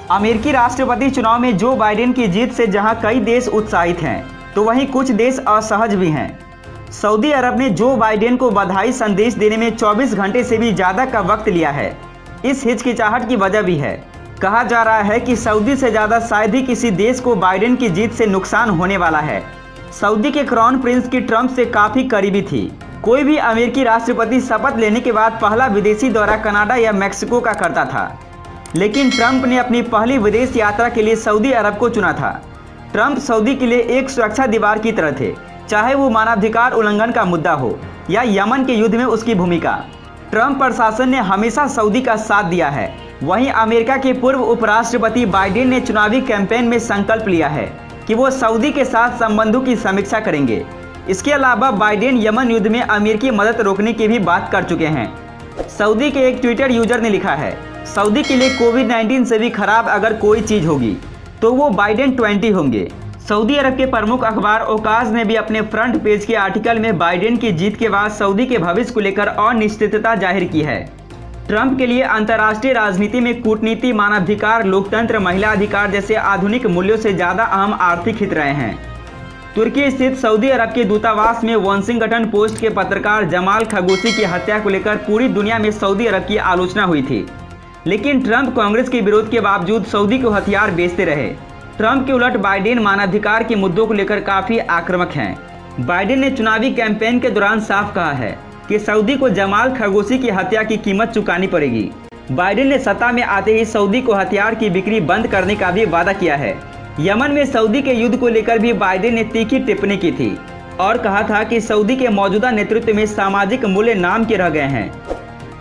अमेरिकी राष्ट्रपति चुनाव में जो बाइडेन की जीत से जहां कई देश उत्साहित हैं, तो वहीं कुछ देश असहज भी हैं। सऊदी अरब ने जो बाइडेन को बधाई संदेश देने में 24 घंटे से भी ज़्यादा का वक्त लिया है। इस हिचकिचाहट की वजह भी है। कहा जा रहा है कि सऊदी से ज़्यादा शायद ही किसी देश को बाइडेन की जीत से नुकसान होने वाला है। सऊदी के क्राउन प्रिंस की ट्रंप से काफ़ी करीबी थी। कोई भी अमेरिकी राष्ट्रपति शपथ लेने के बाद पहला विदेशी दौरा कनाडा या मैक्सिको का करता था, लेकिन ट्रंप ने अपनी पहली विदेश यात्रा के लिए सऊदी अरब को चुना था। ट्रंप सऊदी के लिए एक सुरक्षा दीवार की तरह थे, चाहे वो मानवाधिकार उल्लंघन का मुद्दा हो या यमन के युद्ध में उसकी भूमिका। ट्रंप प्रशासन ने हमेशा सऊदी का साथ दिया है। वहीं अमेरिका के पूर्व उपराष्ट्रपति बाइडेन ने चुनावी कैंपेन में संकल्प लिया है कि वो सऊदी के साथ संबंधों की समीक्षा करेंगे। इसके अलावा बाइडेन यमन युद्ध में अमेरिकी मदद रोकने की भी बात कर चुके हैं। सऊदी के एक ट्विटर यूजर ने लिखा है, सऊदी के लिए कोविड-19 से भी खराब अगर कोई चीज़ होगी तो वो बाइडेन 20 होंगे। सऊदी अरब के प्रमुख अखबार ओकाज ने भी अपने फ्रंट पेज के आर्टिकल में बाइडेन की जीत के बाद सऊदी के भविष्य को लेकर अनिश्चितता जाहिर की है। ट्रंप के लिए अंतर्राष्ट्रीय राजनीति में कूटनीति, मानवाधिकार, लोकतंत्र, महिला अधिकार जैसे आधुनिक मूल्यों से ज़्यादा अहम आर्थिक हित रहे हैं। तुर्की स्थित सऊदी अरब के दूतावास में वॉशिंगटन पोस्ट के पत्रकार जमाल खशोगी की हत्या को लेकर पूरी दुनिया में सऊदी अरब की आलोचना हुई थी, लेकिन ट्रंप कांग्रेस के विरोध के बावजूद सऊदी को हथियार बेचते रहे। ट्रंप के उलट बाइडेन मानवाधिकार के मुद्दों को लेकर काफ़ी आक्रामक हैं। बाइडेन ने चुनावी कैंपेन के दौरान साफ कहा है कि सऊदी को जमाल खशोगी की हत्या की कीमत चुकानी पड़ेगी। बाइडेन ने सत्ता में आते ही सऊदी को हथियार की बिक्री बंद करने का भी वादा किया है। यमन में सऊदी के युद्ध को लेकर भी बाइडेन ने तीखी टिप्पणी की थी और कहा था कि सऊदी के मौजूदा नेतृत्व में सामाजिक मूल्य नाम के रह गए हैं।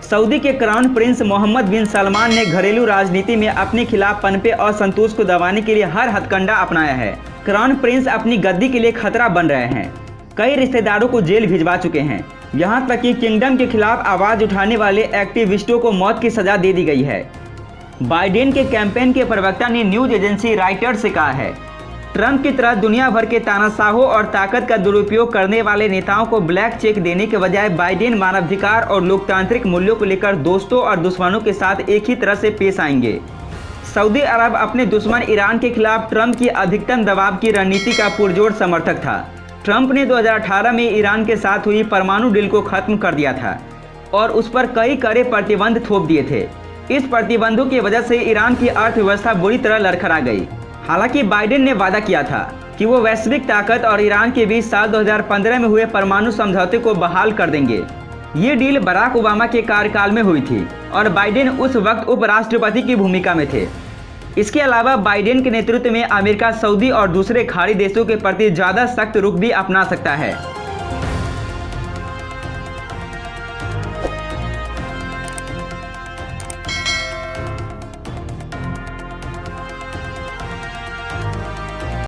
सऊदी के क्राउन प्रिंस मोहम्मद बिन सलमान ने घरेलू राजनीति में अपने खिलाफ पनपे असंतोष को दबाने के लिए हर हथकंडा अपनाया है। क्राउन प्रिंस अपनी गद्दी के लिए खतरा बन रहे हैं। कई रिश्तेदारों को जेल भिजवा चुके हैं। यहाँ तक कि किंगडम के खिलाफ आवाज उठाने वाले एक्टिविस्टों को मौत की सजा दे दी गई है। बाइडेन के कैंपेन के प्रवक्ता ने न्यूज एजेंसी राइटर्स से कहा है, ट्रंप की तरह दुनिया भर के तानाशाहों और ताकत का दुरुपयोग करने वाले नेताओं को ब्लैक चेक देने के बजाय बाइडेन मानवाधिकार और लोकतांत्रिक मूल्यों को लेकर दोस्तों और दुश्मनों के साथ एक ही तरह से पेश आएंगे। सऊदी अरब अपने दुश्मन ईरान के खिलाफ ट्रंप की अधिकतम दबाव की रणनीति का पुरजोर समर्थक था। ट्रंप ने 2018 में ईरान के साथ हुई परमाणु डील को खत्म कर दिया था और उस पर कई कड़े प्रतिबंध थोप दिए थे। इस प्रतिबंधों की वजह से ईरान की अर्थव्यवस्था बुरी तरह लड़खड़ा गई। हालांकि बाइडेन ने वादा किया था कि वो वैश्विक ताकत और ईरान के बीच साल 2015 में हुए परमाणु समझौते को बहाल कर देंगे। ये डील बराक ओबामा के कार्यकाल में हुई थी और बाइडेन उस वक्त उपराष्ट्रपति की भूमिका में थे। इसके अलावा बाइडेन के नेतृत्व में अमेरिका सऊदी और दूसरे खाड़ी देशों के प्रति ज़्यादा सख्त रुख भी अपना सकता है।